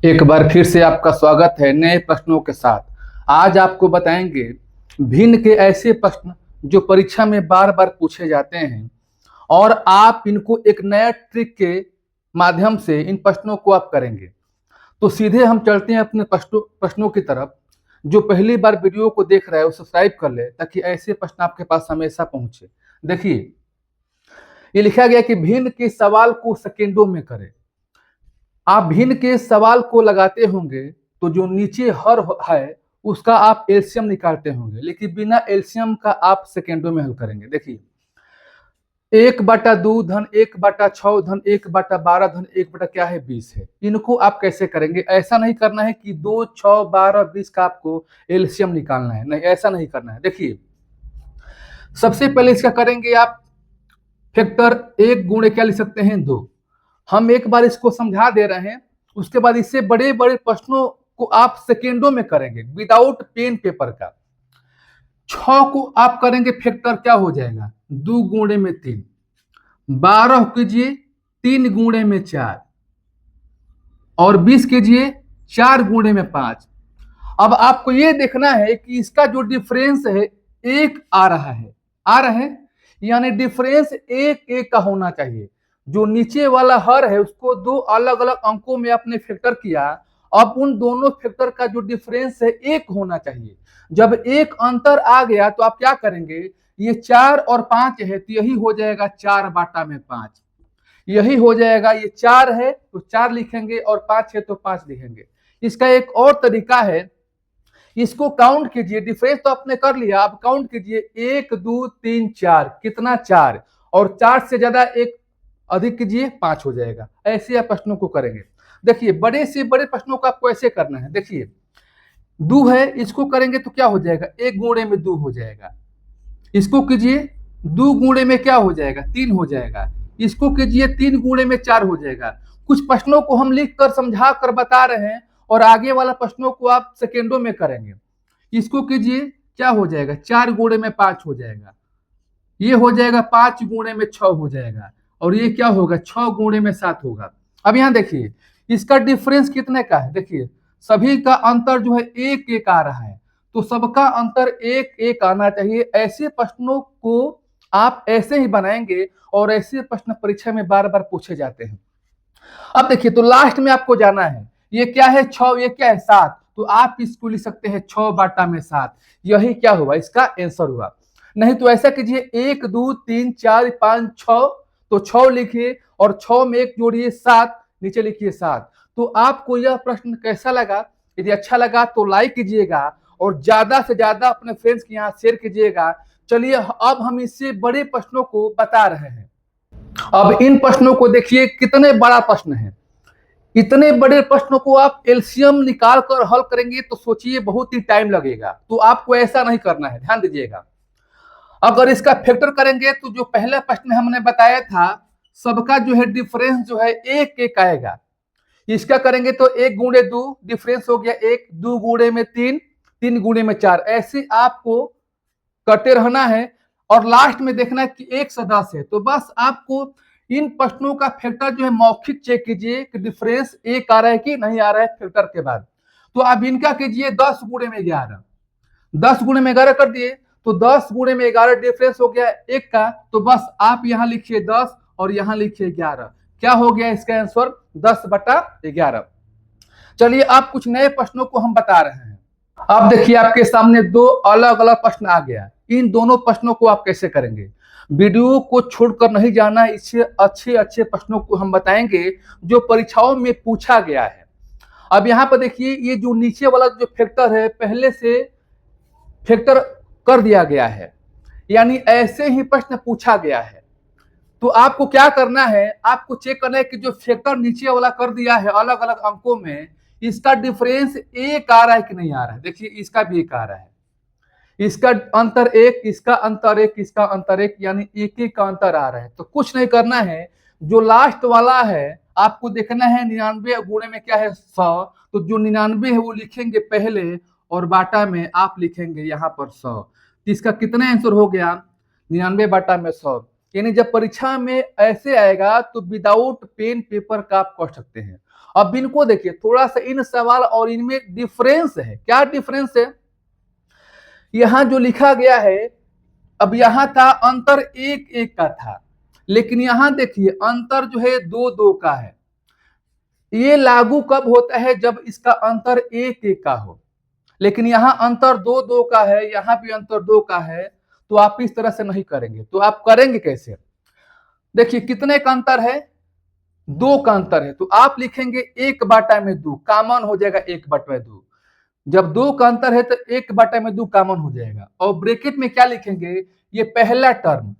एक बार फिर से आपका स्वागत है नए प्रश्नों के साथ। आज आपको बताएंगे भिन्न के ऐसे प्रश्न जो परीक्षा में बार बार पूछे जाते हैं और आप इनको एक नया ट्रिक के माध्यम से इन प्रश्नों को आप करेंगे। तो सीधे हम चलते हैं अपने प्रश्नों की तरफ। जो पहली बार वीडियो को देख रहा है वो सब्सक्राइब कर ले ताकि ऐसे प्रश्न आपके पास हमेशा पहुंचे। देखिए, ये लिखा गया कि भिन्न के सवाल को सेकेंडों में करें। आप भिन्न के सवाल को लगाते होंगे तो जो नीचे हर है उसका आप एलसीएम निकालते होंगे, लेकिन बिना एलसीएम का आप सेकेंडों में हल करेंगे। देखिए, 1/2 धन 1/6 धन 1/12 धन 1 क्या है 20 है। इनको आप कैसे करेंगे? ऐसा नहीं करना है कि 2, 6, 12, 20 का आपको एलसीएम निकालना है, नहीं ऐसा नहीं करना है। देखिए, सबसे पहले इसका करेंगे आप फैक्टर 1 गुणे क्या लिख सकते हैं 2। हम एक बार इसको समझा दे रहे हैं, उसके बाद इससे बड़े बड़े प्रश्नों को आप सेकेंडों में करेंगे विदाउट पेन पेपर का। 6 को आप करेंगे फैक्टर क्या हो जाएगा 2 गुणे में 3। 12 कीजिए 3 गुणे में 4 और 20 कीजिए 4 गुणे में 5। अब आपको ये देखना है कि इसका जो डिफरेंस है 1 आ रहा है, यानी डिफरेंस 1 का होना चाहिए। जो नीचे वाला हर है उसको दो अलग अलग अंकों में आपने फैक्टर किया, अब उन दोनों फैक्टर का जो डिफरेंस है 1 होना चाहिए। जब 1 अंतर आ गया तो आप क्या करेंगे, ये 4 और 5 है तो यही हो जाएगा 4/5। यही हो जाएगा, ये 4 है तो 4 लिखेंगे और 5 है तो 5 लिखेंगे। इसका एक और तरीका है, इसको काउंट कीजिए। डिफरेंस तो आपने कर लिया, अब काउंट कीजिए 1, 2, 3, 4 कितना 4 और 4 से ज्यादा एक अधिक कीजिए 5 हो जाएगा। ऐसे आप प्रश्नों को करेंगे। देखिए, बड़े से बड़े प्रश्नों को आपको ऐसे करना है। देखिए, 2 है, इसको करेंगे तो क्या हो जाएगा 1 गुणे में 2 हो जाएगा। इसको कीजिए 2 गुणे में क्या हो जाएगा 3 हो जाएगा। इसको कीजिए 3 गुणे में 4 हो जाएगा। कुछ प्रश्नों को हम लिख कर समझा कर बता रहे हैं और आगे वाला प्रश्नों को आप सेकेंडों में करेंगे। इसको कीजिए क्या हो जाएगा 4 गुणे में 5 हो जाएगा। ये हो जाएगा 5 गुणे में 6 हो जाएगा और ये क्या होगा 6 गुणे में 7 होगा। अब यहाँ देखिए, इसका डिफरेंस कितने का है। देखिए, सभी का अंतर जो है 1 आ रहा है, तो सबका अंतर 1 आना चाहिए। ऐसे प्रश्नों को आप ऐसे ही बनाएंगे और ऐसे प्रश्न परीक्षा में बार बार पूछे जाते हैं। अब देखिए, तो लास्ट में आपको जाना है, ये क्या है 6, ये क्या है 7, तो आप इसको लिख सकते हैं 6/7। यही क्या हुआ इसका आंसर हुआ। नहीं तो ऐसा कीजिए 1, 2, 3, 4, 5, 6, तो 6 लिखिए और 6 में 1 जोड़िए 7, नीचे लिखिए 7। तो आपको यह प्रश्न कैसा लगा? यदि अच्छा लगा तो लाइक कीजिएगा और ज्यादा से ज्यादा अपने फ्रेंड्स के यहाँ शेयर कीजिएगा। चलिए, अब हम इससे बड़े प्रश्नों को बता रहे हैं। अब इन प्रश्नों को देखिए, कितने बड़ा प्रश्न है। इतने बड़े प्रश्नों को आप एलसीएम निकाल कर हल करेंगे तो सोचिए बहुत ही टाइम लगेगा। तो आपको ऐसा नहीं करना है, ध्यान दीजिएगा। अगर इसका फैक्टर करेंगे तो जो पहला प्रश्न हमने बताया था, सबका जो है डिफरेंस जो है 1 आएगा। इसका करेंगे तो 1 गुणे 2 डिफरेंस हो गया 1, 2 गुणे में 3, 3 गुणे में 4। ऐसे आपको करते रहना है और लास्ट में देखना है कि 1 से 10 है। तो बस आपको इन प्रश्नों का फैक्टर जो है मौखिक चेक कीजिए कि डिफरेंस 1 आ रहा है कि नहीं आ रहा है फैक्टर के बाद। तो आप इनका कीजिए 10 गुणे में 11। 10 गुणे में 11 कर दिए तो 10 गुणे में 11 डिफरेंस हो गया 1 का। तो बस आप यहाँ लिखिए 10 और यहाँ लिखिए 11। क्या हो गया इसका आंसर 10/11। चलिए, आप कुछ नए प्रश्नों को हम बता रहे हैं। अब देखिए, आपके सामने 2 अलग अलग प्रश्न आ गया। इन दोनों प्रश्नों को आप कैसे करेंगे? वीडियो को छोड़कर नहीं जाना, इससे अच्छे अच्छे प्रश्नों को हम बताएंगे जो परीक्षाओं में पूछा गया है। अब यहाँ पर देखिए, ये जो नीचे वाला जो फैक्टर है पहले से फैक्टर कर दिया गया है, यानी ऐसे ही प्रश्न पूछा गया है। तो आपको क्या करना है, आपको चेक करना है कि जो फैक्टर नीचे वाला कर दिया है अलग अलग अंकों में, इसका डिफरेंस 1 आ रहा है कि नहीं आ रहा है। देखिए, इसका भी 1 आ रहा है, इसका अंतर 1, इसका अंतर 1, इसका अंतर 1, यानी 1 का अंतर आ रहा है। तो कुछ नहीं करना है, जो लास्ट वाला है आपको देखना है 99 गुणे में क्या है 100। तो जो 99 है वो लिखेंगे पहले और बाटा में आप लिखेंगे यहाँ पर 100। तो इसका कितना आंसर हो गया 99/100। यानी जब परीक्षा में ऐसे आएगा तो विदाउट पेन पेपर का आप कर सकते हैं। अब इनको देखिए, थोड़ा सा इन सवाल और इनमें डिफरेंस है। क्या डिफरेंस है? यहां जो लिखा गया है, अब यहां था अंतर एक एक का था, लेकिन यहां देखिए अंतर जो है दो दो का है। ये लागू कब होता है? जब इसका अंतर एक एक का हो, लेकिन यहाँ अंतर दो दो का है, यहाँ भी अंतर दो का है, तो आप इस तरह से नहीं करेंगे। तो आप करेंगे कैसे? देखिए कितने का अंतर है? दो का अंतर है, तो आप लिखेंगे एक बाटा में दो, कॉमन हो जाएगा एक बटा दो। जब दो का अंतर है तो एक बाटा में दो कॉमन हो जाएगा, और ब्रैकेट में क्या लिखेंगे? ये पहला टर्म,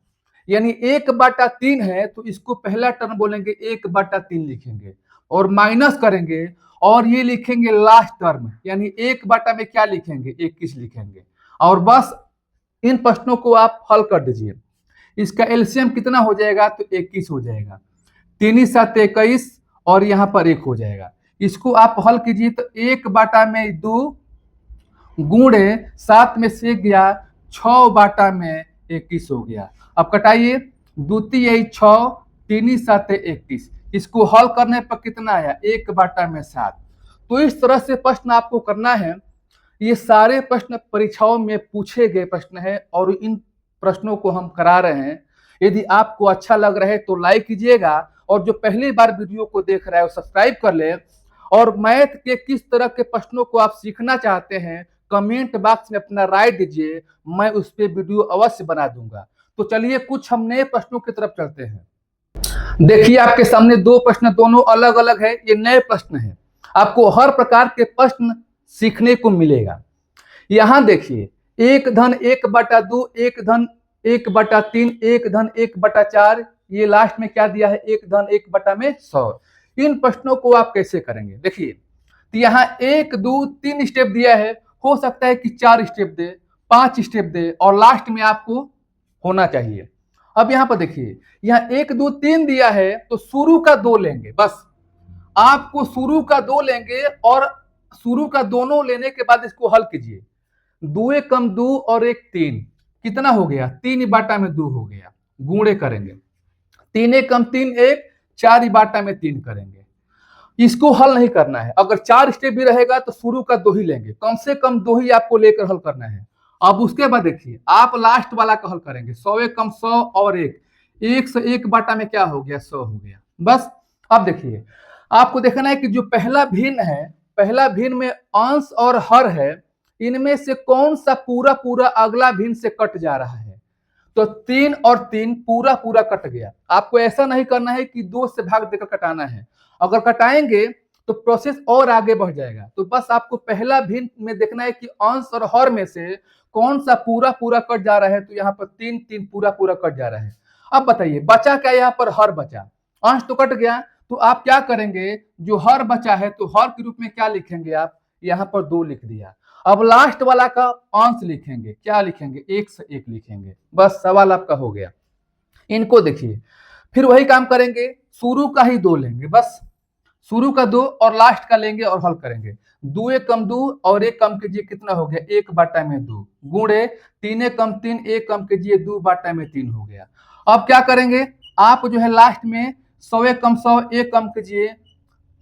यानी एक बाटा तीन है तो इसको पहला टर्म बोलेंगे, एक बाटा तीन लिखेंगे और माइनस करेंगे, और ये लिखेंगे लास्ट टर्म, यानी एक बाटा में क्या लिखेंगे? 21 लिखेंगे। और बस इन प्रश्नों को आप हल कर दीजिए। इसका एलसीएम कितना हो जाएगा? तो 21 हो जाएगा। 3 7 21 और यहाँ पर 1 हो जाएगा। इसको आप हल कीजिए तो एक बाटा में 2 गुणे 7 में से गया 6 बाटा में 21 हो गया। अब कटाइए, द्वितीय 6, 3 7 21, इसको हल करने पर कितना आया? एक बाटा में 7। तो इस तरह से प्रश्न आपको करना है। ये सारे प्रश्न परीक्षाओं में पूछे गए प्रश्न हैं और इन प्रश्नों को हम करा रहे हैं। यदि आपको अच्छा लग रहा है तो लाइक कीजिएगा, और जो पहली बार वीडियो को देख रहा है वो सब्सक्राइब कर ले। और मैथ के किस तरह के प्रश्नों को आप सीखना चाहते हैं, कमेंट बॉक्स में अपना राय दीजिए, मैं उस पर वीडियो अवश्य बना दूंगा। तो चलिए कुछ हम नए प्रश्नों की तरफ चलते हैं। देखिए आपके सामने दो प्रश्न, दोनों अलग अलग है, ये नए प्रश्न है। आपको हर प्रकार के प्रश्न सीखने को मिलेगा। यहां देखिए, एक धन एक बटा दो, एक धन एक बटा तीन, एक धन एक बटा चार, ये लास्ट में क्या दिया है? एक धन एक बटा में 100। इन प्रश्नों को आप कैसे करेंगे? देखिए, तो यहाँ 1 2 3 स्टेप दिया है, हो सकता है कि 4 स्टेप दे, 5 स्टेप दे, और लास्ट में आपको होना चाहिए। अब यहाँ पर देखिए, यहाँ 1 2 3 दिया है तो शुरू का 2 लेंगे, बस आपको शुरू का 2 लेंगे, और शुरू का दोनों लेने के बाद इसको हल कीजिए। 2 एक कम 2 और 1 3, कितना हो गया? 3 बाटा में 2 हो गया। गुणे करेंगे, 3 एक कम 3 1, 4 बाटा में 3 करेंगे। इसको हल नहीं करना है, अगर 4 स्टेप भी रहेगा तो शुरू का 2 ही लेंगे, कम से कम 2 ही आपको लेकर हल करना है। अब उसके बाद देखिए, आप लास्ट वाला का हल करेंगे। 100 एक कम 100 और 1, 1 से 1 बाटा में क्या हो गया? 100 हो गया। बस अब देखिए, आपको देखना है कि जो पहला भिन्न है, पहला भिन्न में अंश और हर है, इनमें से कौन सा पूरा पूरा अगला भिन्न से कट जा रहा है? तो 3 और 3 पूरा पूरा कट गया। आपको ऐसा नहीं करना है कि 2 से भाग देकर कटाना है, अगर कटाएंगे तो प्रोसेस और आगे बढ़ जाएगा। तो बस आपको पहला भिन्न में देखना है कि अंश और हर में से कौन सा पूरा पूरा कट जा रहा है। तो यहाँ पर 3 3 पूरा पूरा कट जा रहा है। अब बताइए बचा क्या? यहाँ पर हर बचा, अंश तो कट गया, तो आप क्या करेंगे? जो हर बचा है तो हर के रूप में क्या लिखेंगे आप? यहाँ पर 2 लिख दिया। अब लास्ट वाला का अंश लिखेंगे, क्या लिखेंगे? 1 से 1 लिखेंगे। बस सवाल आपका हो गया। इनको देखिए, फिर वही काम करेंगे, शुरू का ही 2 लेंगे, बस शुरू का 2 और लास्ट का लेंगे और हल करेंगे। 2 एक कम 2 और 1 कम कीजिए, कितना हो गया? 1 बाटा में 2, गुणे 3 एक कम 3, 1 कम कीजिए, 2 बाटा में 3 हो गया। अब क्या करेंगे? आप जो है लास्ट में 100 एक कम 100, 1 कम कीजिए,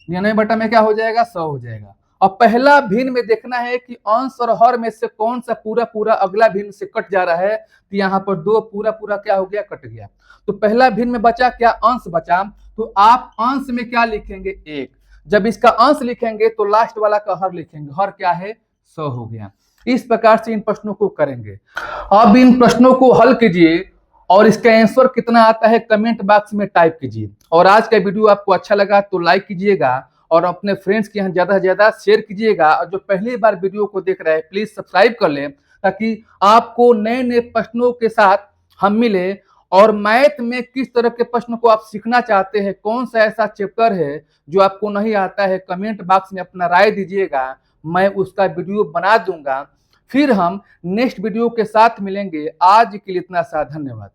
99 बटा में क्या हो जाएगा? 100 हो जाएगा। और पहला भिन्न में देखना है कि अंश और हर में से कौन सा पूरा पूरा अगला भिन्न से कट जा रहा है। तो यहाँ पर 2 पूरा पूरा क्या हो गया? कट गया। तो पहला भिन्न में बचा क्या? अंश बचा। तो आप अंश में क्या लिखेंगे? 1। जब इसका अंश लिखेंगे तो लास्ट वाला का हर लिखेंगे, हर क्या है? 100 हो गया। इस प्रकार से इन प्रश्नों को करेंगे। अब इन प्रश्नों को हल कीजिए और इसका आंसर कितना आता है कमेंट बॉक्स में टाइप कीजिए। और आज का वीडियो आपको अच्छा लगा तो लाइक कीजिएगा और अपने फ्रेंड्स के यहाँ ज्यादा से ज्यादा शेयर कीजिएगा। और जो पहली बार वीडियो को देख रहे हैं प्लीज सब्सक्राइब कर लें, ताकि आपको नए नए प्रश्नों के साथ हम मिले। और मैथ में किस तरह के प्रश्न को आप सीखना चाहते हैं, कौन सा ऐसा चैप्टर है जो आपको नहीं आता है, कमेंट बॉक्स में अपना राय दीजिएगा, मैं उसका वीडियो बना दूंगा। फिर हम नेक्स्ट वीडियो के साथ मिलेंगे। आज के लिए इतना सा, धन्यवाद।